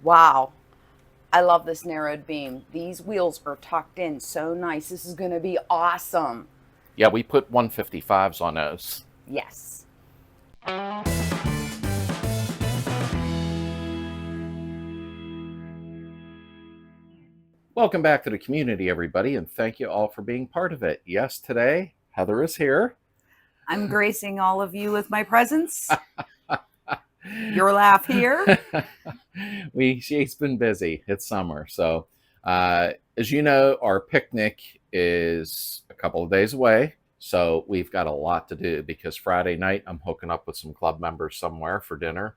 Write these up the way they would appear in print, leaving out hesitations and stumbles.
Wow. I love this narrowed beam. These wheels are tucked in so nice. This is going to be awesome. Yeah, we put 155s on those. Yes. Welcome back to the community, everybody, and thank you all for being part of it. Yes, today, Heather is here. I'm gracing all of you with my presence. Your laugh here. She's been busy. It's summer. So, as you know, our picnic is a couple of days away. So we've got a lot to do because Friday night I'm hooking up with some club members somewhere for dinner.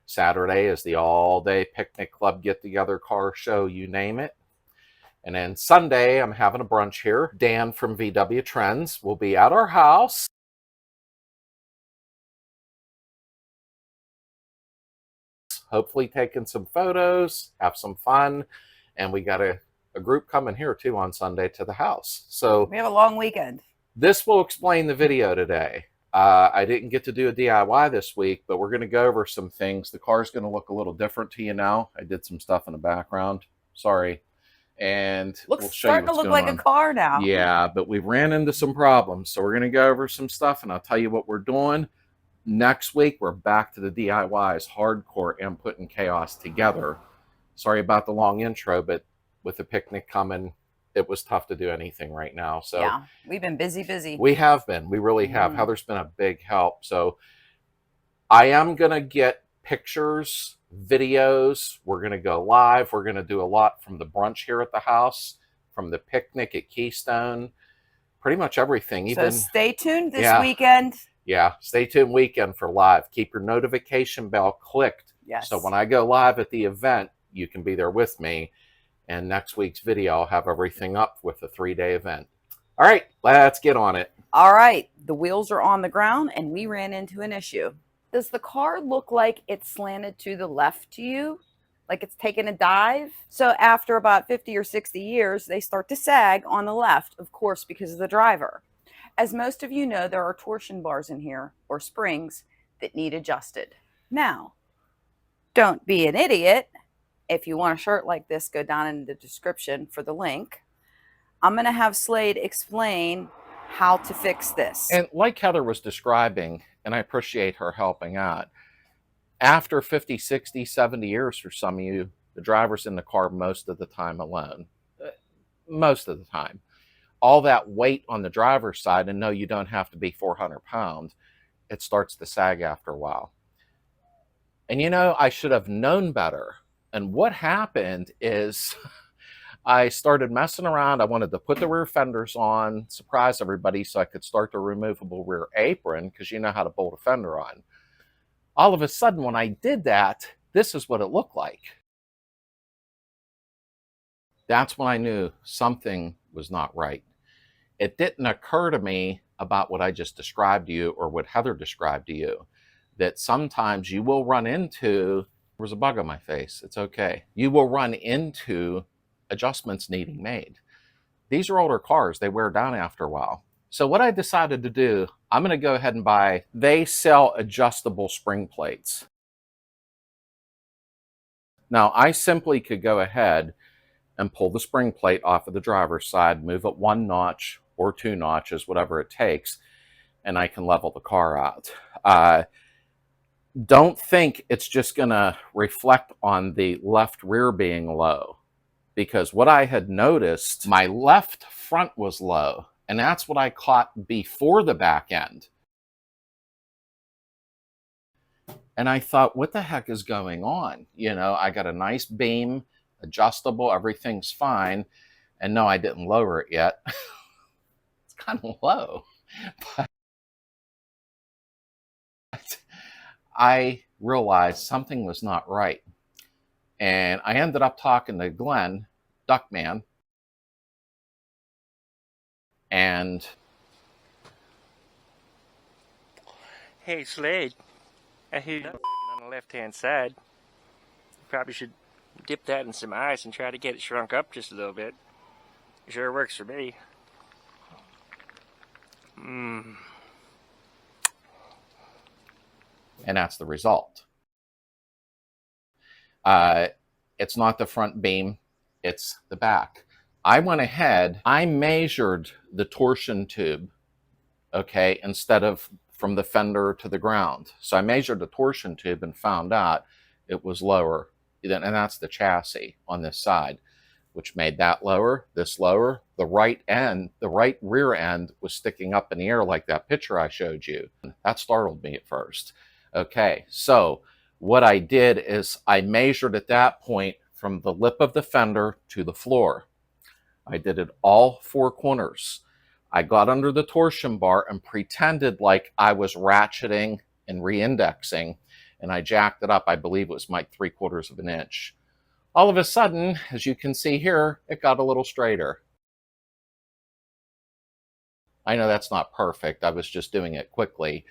Saturday is the all-day picnic club get-together, car show, you name it. And then Sunday, I'm having a brunch here. Dan from VW Trends will be at our house. Hopefully taking some photos, have some fun. And we got a group coming here too on Sunday to the house. So we have a long weekend. This will explain the video today. I didn't get to do a DIY this week, but we're going to go over some things. The car's going to look a little different to you now. I did some stuff in the background. Sorry. And we'll show starting you what's to look like on. A car now. Yeah, but we ran into some problems. So we're going to go over some stuff and I'll tell you what we're doing. Next week, we're back to the DIYs, hardcore input and chaos together. Sorry about the long intro, but with the picnic coming, it was tough to do anything right now. So yeah, we've been busy. We have been. We really have. Heather's been a big help. So I am going to get pictures, videos. We're going to go live. We're going to do a lot from the brunch here at the house, from the picnic at Keystone, pretty much everything. So stay tuned this weekend. Yeah, stay tuned weekend for live. Keep your notification bell clicked. Yes. So when I go live at the event, you can be there with me. And next week's video, I'll have everything up with the 3-day event. All right, let's get on it. All right, the wheels are on the ground and we ran into an issue. Does the car look like it's slanted to the left to you? Like it's taken a dive? So after about 50 or 60 years, they start to sag on the left, of course, because of the driver. As most of you know, there are torsion bars in here, or springs, that need adjusted. Now, don't be an idiot. If you want a shirt like this, go down in the description for the link. I'm going to have Slade explain how to fix this. And like Heather was describing, and I appreciate her helping out, after 50, 60, 70 years for some of you, the driver's in the car most of the time alone. Most of the time. All that weight on the driver's side, and no, you don't have to be 400 pounds, it starts to sag after a while. And you know, I should have known better. And what happened is I started messing around. I wanted to put the rear fenders on, surprise everybody, so I could start the removable rear apron, because you know how to bolt a fender on. All of a sudden, when I did that, this is what it looked like. That's when I knew something was not right. It didn't occur to me about what I just described to you, or what Heather described to you, that sometimes you will run into, there was a bug on my face, it's okay. You will run into adjustments needing made. These are older cars, they wear down after a while. So what I decided to do, I'm going to go ahead and buy, they sell adjustable spring plates. Now I simply could go ahead and pull the spring plate off of the driver's side, move it 1 notch or 2 notches, whatever it takes, and I can level the car out. Don't think it's just going to reflect on the left rear being low, because what I had noticed, my left front was low, and that's what I caught before the back end. And I thought, what the heck is going on? You know, I got a nice beam, adjustable, everything's fine. And no, I didn't lower it yet. It's kind of low. But I realized something was not right. And I ended up talking to Glenn, Duckman. And hey, Slade, I hear you on the left-hand side. You probably should dip that in some ice and try to get it shrunk up just a little bit. It sure works for me. And that's the result. It's not the front beam, it's the back. I went ahead, I measured the torsion tube, okay, instead of from the fender to the ground. So I measured the torsion tube and found out it was lower, and that's the chassis on this side, which made that lower, this lower. The right end, the right rear end was sticking up in the air like that picture I showed you. That startled me at first. Okay, so what I did is I measured at that point from the lip of the fender to the floor. I did it all four corners. I got under the torsion bar and pretended like I was ratcheting and re-indexing, and I jacked it up. I believe it was like 3/4 of an inch. All of a sudden, as you can see here, it got a little straighter. I know that's not perfect. I was just doing it quickly,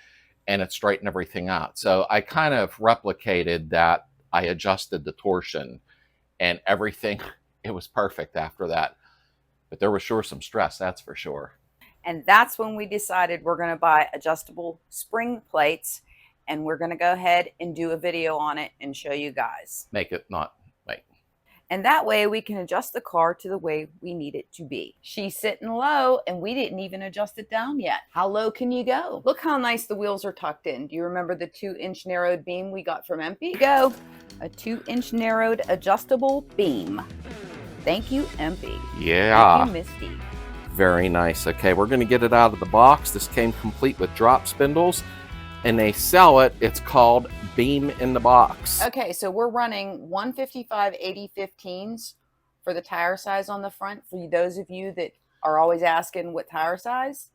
and it straightened everything out. So I kind of replicated that. I adjusted the torsion, and everything, it was perfect after that. But there was sure some stress, that's for sure. And that's when we decided we're going to buy adjustable spring plates, and we're going to go ahead and do a video on it and show you guys. Make it not, wait. And that way we can adjust the car to the way we need it to be. She's sitting low and we didn't even adjust it down yet. How low can you go? Look how nice the wheels are tucked in. Do you remember the 2-inch narrowed beam we got from MP? Go, a 2-inch narrowed adjustable beam. Thank you, MP. Yeah. Thank you, Misty. Very nice. Okay, we're going to get it out of the box. This came complete with drop spindles, and they sell it. It's called Beam in the Box. Okay, so we're running 155/80/15s for the tire size on the front, for those of you that are always asking what tire size.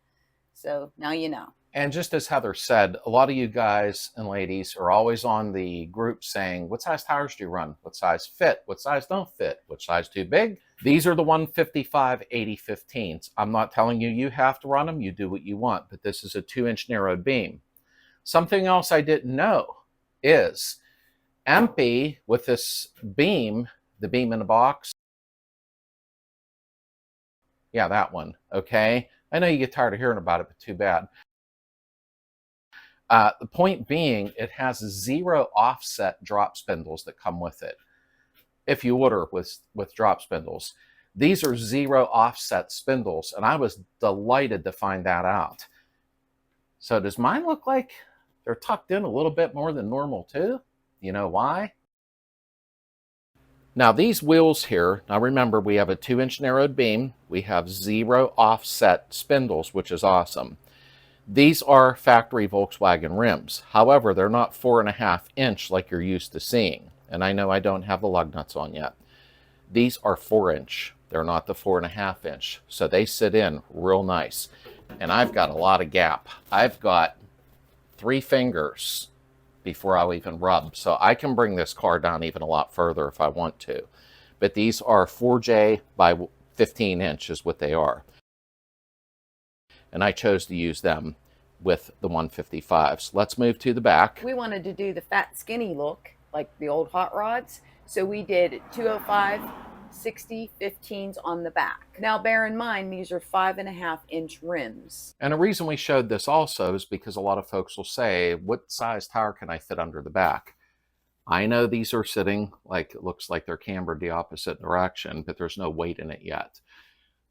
So now you know. And just as Heather said, a lot of you guys and ladies are always on the group saying, what size tires do you run? What size fit? What size don't fit? Which size too big? These are the 155/80/15s. I'm not telling you you have to run them. You do what you want. But this is a 2-inch narrowed beam. Something else I didn't know is MP with this beam, the beam in the box. Yeah, that one. Okay. I know you get tired of hearing about it, but too bad. The point being, it has 0 offset drop spindles that come with it. If you order with drop spindles, these are 0 offset spindles, and I was delighted to find that out. So does mine look like they're tucked in a little bit more than normal too? You know why? Now these wheels here, now remember we have a 2-inch narrowed beam, we have 0 offset spindles, which is awesome. These are factory Volkswagen rims. However, they're not 4.5-inch like you're used to seeing. And I know I don't have the lug nuts on yet. These are 4-inch. They're not the 4.5-inch. So they sit in real nice. And I've got a lot of gap. I've got 3 fingers before I'll even rub. So I can bring this car down even a lot further if I want to. But these are 4J by 15 inch is what they are. And I chose to use them with the 155s. Let's move to the back. We wanted to do the fat skinny look like the old hot rods, so we did 205/60/15s on the back. Now bear in mind these are 5.5-inch rims. And the reason we showed this also is because a lot of folks will say, what size tire can I fit under the back? I know these are sitting like, it looks like they're cambered the opposite direction, but there's no weight in it yet.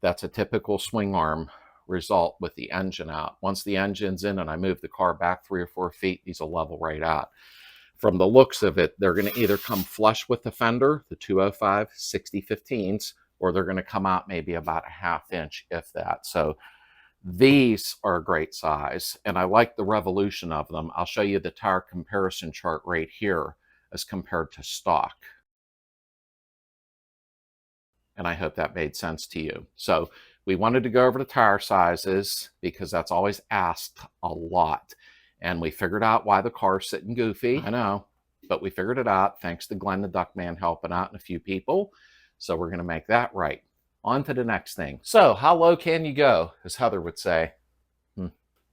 That's a typical swing arm result with the engine out. Once the engine's in and I move the car back 3 or 4 feet, these will level right out. From the looks of it, they're going to either come flush with the fender, the 205/60/15s, or they're going to come out maybe about a 1/2 inch, if that. So these are a great size, and I like the revolution of them. I'll show you the tire comparison chart right here as compared to stock. And I hope that made sense to you. So we wanted to go over the tire sizes because that's always asked a lot. And we figured out why the car's sitting goofy. I know, but we figured it out thanks to Glenn the Duckman helping out and a few people. So we're going to make that right. On to the next thing. So how low can you go, as Heather would say?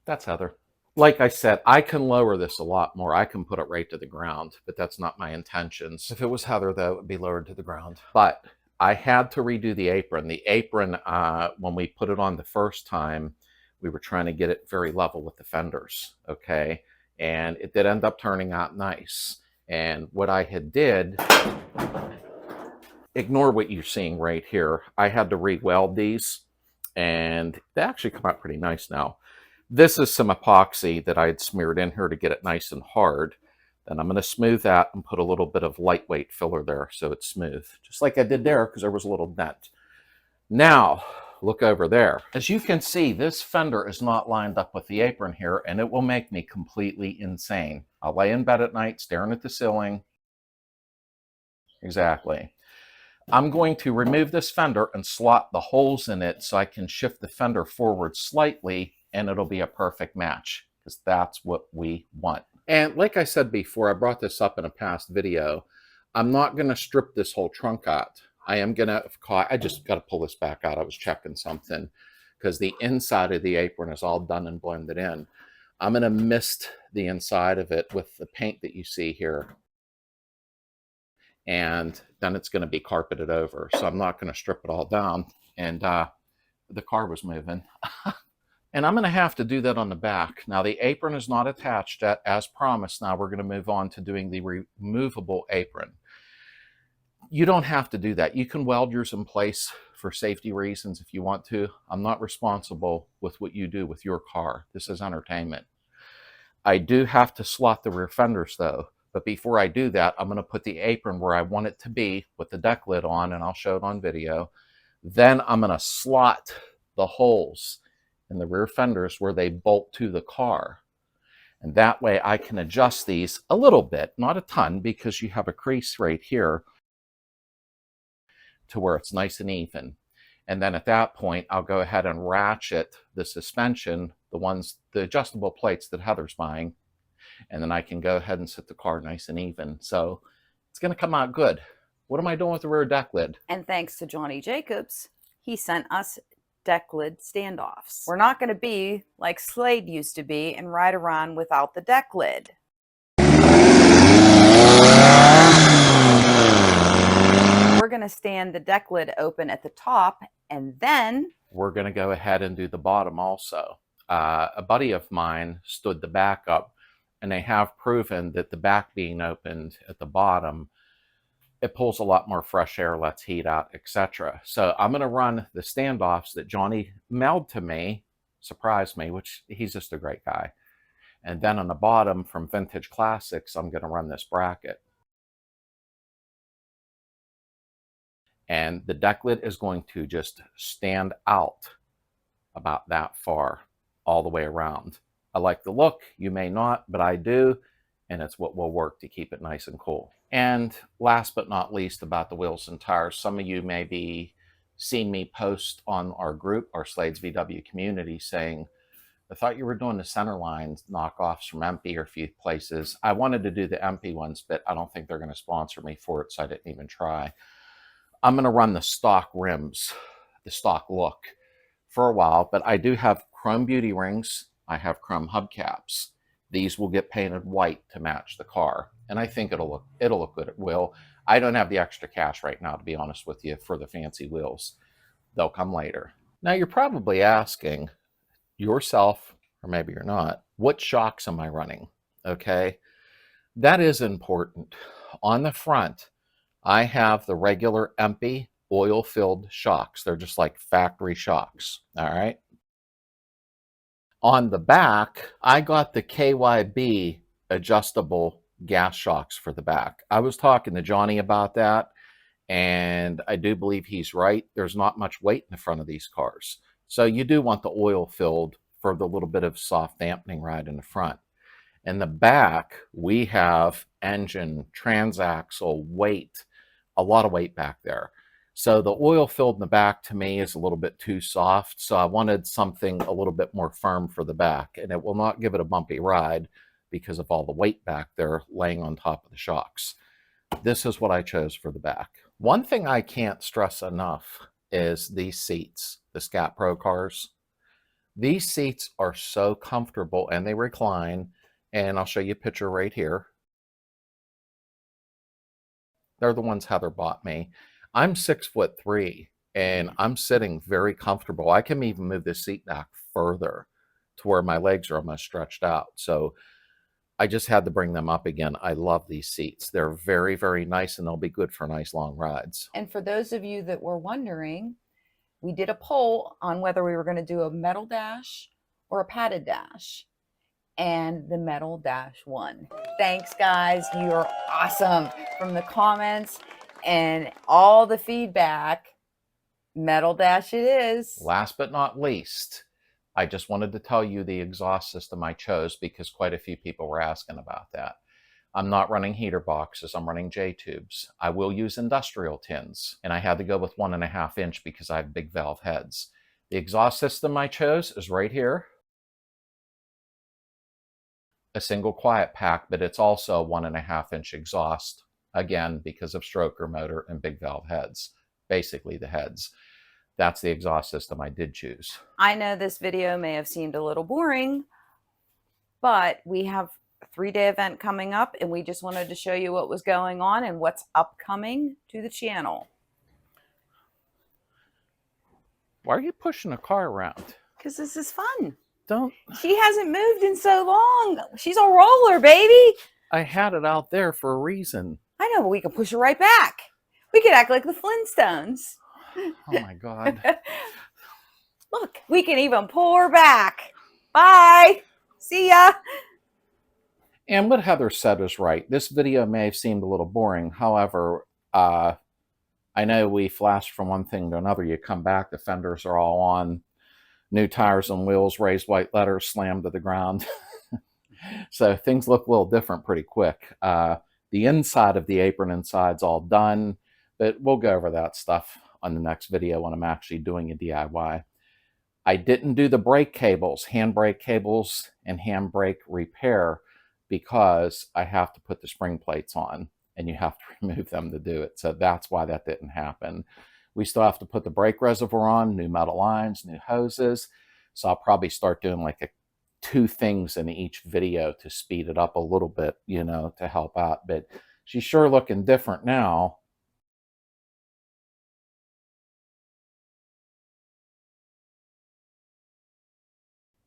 That's Heather. Like I said, I can lower this a lot more. I can put it right to the ground, but that's not my intentions. If it was Heather, though, it would be lowered to the ground. But I had to redo the apron. The apron, when we put it on the first time, we were trying to get it very level with the fenders, okay? And it did end up turning out nice. And what I had did ignore what you're seeing right here. I had to re-weld these, and they actually come out pretty nice now. This is some epoxy that I had smeared in here to get it nice and hard. Then I'm going to smooth that and put a little bit of lightweight filler there so it's smooth, just like I did there because there was a little dent. Now, look over there. As you can see, this fender is not lined up with the apron here, and it will make me completely insane. I'll lay in bed at night staring at the ceiling. Exactly. I'm going to remove this fender and slot the holes in it so I can shift the fender forward slightly, and it'll be a perfect match because that's what we want. And like I said before, I brought this up in a past video. I'm not going to strip this whole trunk out. I am going to, I just got to pull this back out. I was checking something because the inside of the apron is all done and blended in. I'm going to mist the inside of it with the paint that you see here. And then it's going to be carpeted over. So I'm not going to strip it all down. And the car was moving. And I'm going to have to do that on the back. Now the apron is not attached yet, as promised. Now we're going to move on to doing the removable apron. You don't have to do that. You can weld yours in place for safety reasons if you want to. I'm not responsible with what you do with your car. This is entertainment. I do have to slot the rear fenders though. But before I do that, I'm going to put the apron where I want it to be with the deck lid on, and I'll show it on video. Then I'm going to slot the holes in the rear fenders where they bolt to the car. And that way I can adjust these a little bit, not a ton, because you have a crease right here to where it's nice and even. And then at that point, I'll go ahead and ratchet the suspension, the adjustable plates that Heather's buying. And then I can go ahead and set the car nice and even. So it's going to come out good. What am I doing with the rear deck lid? And thanks to Johnny Jacobs, he sent us deck lid standoffs. We're not going to be like Slade used to be and ride around without the deck lid. We're going to stand the deck lid open at the top, and then we're going to go ahead and do the bottom also. A buddy of mine stood the back up, and they have proven that the back being opened at the bottom, it pulls a lot more fresh air, lets heat out, etc. So I'm going to run the standoffs that Johnny mailed to me, surprised me, which he's just a great guy. And then on the bottom from Vintage Classics, I'm going to run this bracket. And the deck lid is going to just stand out about that far all the way around. I like the look. You may not, but I do. And it's what will work to keep it nice and cool. And last but not least about the wheels and tires. Some of you may be seeing me post on our group, our Slades VW community, saying, I thought you were doing the center line knockoffs from MP or a few places. I wanted to do the MP ones, but I don't think they're going to sponsor me for it, so I didn't even try. I'm going to run the stock rims, the stock look for a while, but I do have chrome beauty rings. I have chrome hubcaps. These will get painted white to match the car, and I think it'll look good. It will. I don't have the extra cash right now, to be honest with you, for the fancy wheels. They'll come later. Now you're probably asking yourself, or maybe you're not, what shocks am I running? Okay, that is important. On the front, I have the regular empty oil-filled shocks. They're just like factory shocks. All right. On the back, I got the KYB adjustable gas shocks for the back. I was talking to Johnny about that, and I do believe he's right. There's not much weight in the front of these cars. So you do want the oil filled for the little bit of soft dampening ride in the front. In the back, we have engine, transaxle, weight, a lot of weight back there. So the oil filled in the back to me is a little bit too soft. So I wanted something a little bit more firm for the back, and it will not give it a bumpy ride because of all the weight back there laying on top of the shocks. This is what I chose for the back. One thing I can't stress enough is these seats, the Scat Pro cars. These seats are so comfortable and they recline, and I'll show you a picture right here. They're the ones Heather bought me. I'm 6'3" and I'm sitting very comfortable. I can even move this seat back further to where my legs are almost stretched out. So I just had to bring them up again. I love these seats. They're very, very nice, and they'll be good for nice long rides. And for those of you that were wondering, we did a poll on whether we were going to do a metal dash or a padded dash. And the metal dash won. Thanks, guys. You're awesome. From the comments and all the feedback, metal dash it is. Last but not least, I just wanted to tell you the exhaust system I chose because quite a few people were asking about that. I'm not running heater boxes, I'm running J-tubes. I will use industrial tins, and I had to go with 1.5 inch because I have big valve heads. The exhaust system I chose is right here. A single quiet pack, but it's also a 1.5 inch exhaust, again, because of stroker motor and big valve heads, basically the heads. That's the exhaust system I did choose. I know this video may have seemed a little boring, but we have a 3-day event coming up, and we just wanted to show you what was going on and what's upcoming to the channel. Why are you pushing a car around? Because this is fun. Don't. She hasn't moved in so long. She's a roller, baby. I had it out there for a reason. I know, but we can push her right back. We could act like the Flintstones. Oh my God. Look, we can even pull her back. Bye. See ya. And what Heather said was right. This video may have seemed a little boring. However, I know we flashed from one thing to another. You come back, the fenders are all on. New tires and wheels, raised white letters, slammed to the ground. So things look a little different pretty quick. The inside of the apron inside's all done, but we'll go over that stuff on the next video when I'm actually doing a DIY. I didn't do the brake cables, handbrake cables and handbrake repair because I have to put the spring plates on and you have to remove them to do it. So that's why that didn't happen. We still have to put the brake reservoir on, new metal lines, new hoses. So I'll probably start doing like 2 things in each video to speed it up a little bit, you know, to help out. But she's sure looking different now.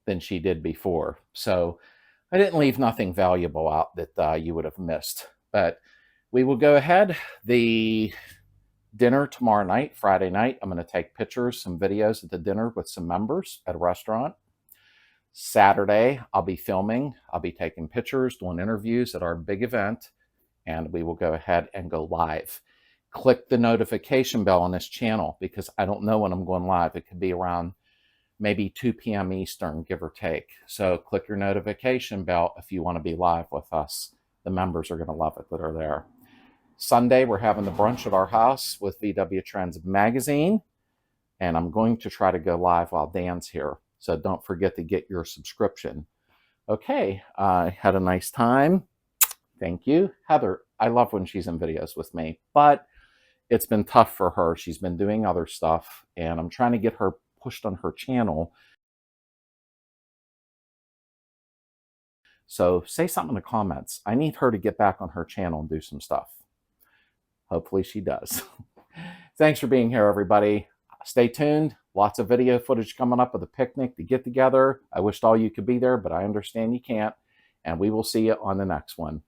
Than she did before. So I didn't leave nothing valuable out that you would have missed. But we will go ahead. The dinner tomorrow night, Friday night, I'm going to take pictures, some videos at the dinner with some members at a restaurant. Saturday, I'll be filming. I'll be taking pictures, doing interviews at our big event, and we will go ahead and go live. Click the notification bell on this channel because I don't know when I'm going live. It could be around maybe 2 p.m. Eastern, give or take. So click your notification bell if you want to be live with us. The members are going to love it that are there. Sunday, we're having the brunch at our house with VW Trends Magazine, and I'm going to try to go live while Dan's here. So don't forget to get your subscription. Okay, I had a nice time. Thank you. Heather, I love when she's in videos with me, but it's been tough for her. She's been doing other stuff, and I'm trying to get her pushed on her channel. So say something in the comments. I need her to get back on her channel and do some stuff. Hopefully she does. Thanks for being here, everybody. Stay tuned. Lots of video footage coming up of the picnic, the get together. I wished all you could be there, but I understand you can't. And we will see you on the next one.